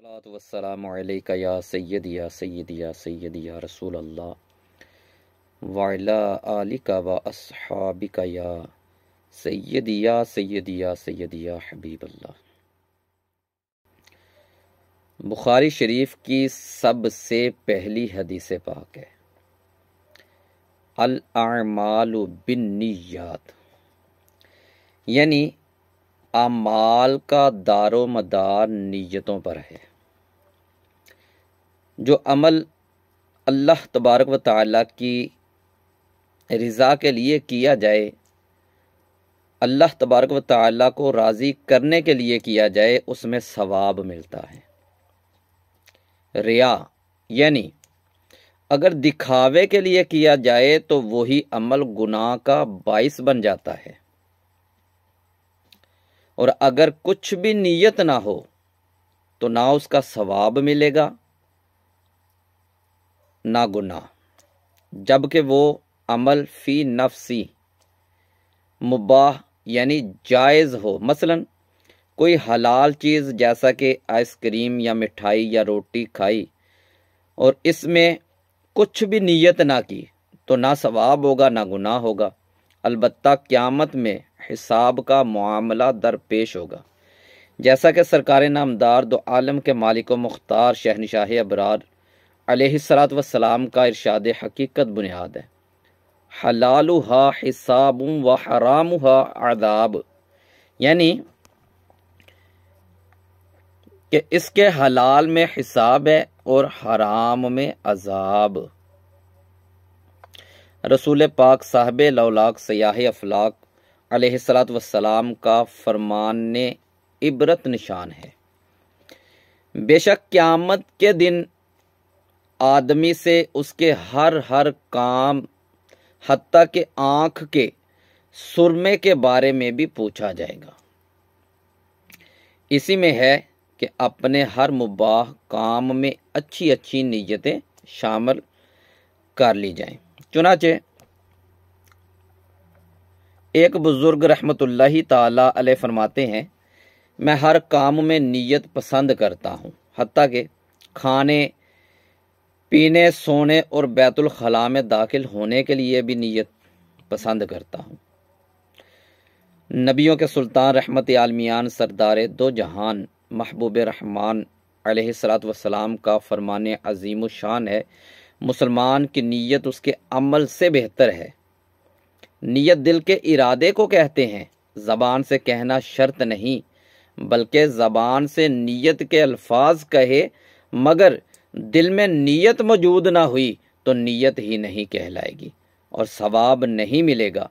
الصلاۃ والسلام علیکہ یا سیدی یا سیدی یا سیدی یا رسول اللہ وعلی آلک و اصحابک یا سیدی یا سیدی یا سیدی یا حبیب اللہ۔ بخاری شریف کی سب سے پہلی حدیث پاک ہے الاعمال بالنیات، یعنی اعمال کا دار و مدار نیتوں پر ہے۔ جو عمل اللہ تبارک و تعالیٰ کی رضا کے لیے کیا جائے، اللہ تبارک و تعالیٰ کو راضی کرنے کے لیے کیا جائے، اس میں ثواب ملتا ہے۔ ریا یعنی اگر دکھاوے کے لیے کیا جائے تو وہی عمل گناہ کا باعث بن جاتا ہے، اور اگر کچھ بھی نیت نہ ہو تو نہ اس کا ثواب ملے گا نہ گناہ، جبکہ وہ عمل فی نفسی مباح یعنی جائز ہو۔ مثلا کوئی حلال چیز جیسا کہ آئس کریم یا مٹھائی یا روٹی کھائی اور اس میں کچھ بھی نیت نہ کی تو نہ ثواب ہوگا نہ گناہ ہوگا، البتہ قیامت میں حساب کا معاملہ درپیش ہوگا، جیسا کہ سرکار نامدار دو عالم کے مالک و مختار شہنشاہ ابرار علیہ الصلاۃ والسلام کا ارشاد حقیقت بنیاد ہے، حلالھا حساب و حرامھا عذاب، یعنی کہ اس کے حلال میں حساب ہے اور حرام میں عذاب۔ رسول پاک صاحب لولاک سیاہ افلاک علیہ الصلاۃ والسلام کا فرمان عبرت نشان ہے۔ بے شک قیامت کے دن آدمی سے اس کے ہر کام حتیٰ کہ آنکھ کے سرمے کے بارے میں بھی پوچھا جائے گا۔ اسی میں ہے کہ اپنے ہر مباح کام میں اچھی نیتیں شامل کر لی جائیں۔ چنانچہ ایک بزرگ رحمت اللہ تعالی علیہ فرماتے ہیں، میں ہر کام میں نیت پسند کرتا ہوں، حتیٰ کہ کھانے پینے سونے اور بیت الخلاء میں داخل ہونے کے لیے بھی نیت پسند کرتا ہوں۔ نبیوں کے سلطان رحمت عالمیان سردار دو جہان محبوب رحمان علیہ الصلاۃ والسلام کا فرمان عظیم الشان ہے، مسلمان کی نیت اس کے عمل سے بہتر ہے۔ نیت دل کے ارادے کو کہتے ہیں، زبان سے کہنا شرط نہیں، بلکہ زبان سے نیت کے الفاظ کہے مگر دل میں نیت موجود نہ ہوئی تو نیت ہی نہیں کہلائے گی اور ثواب نہیں ملے گا۔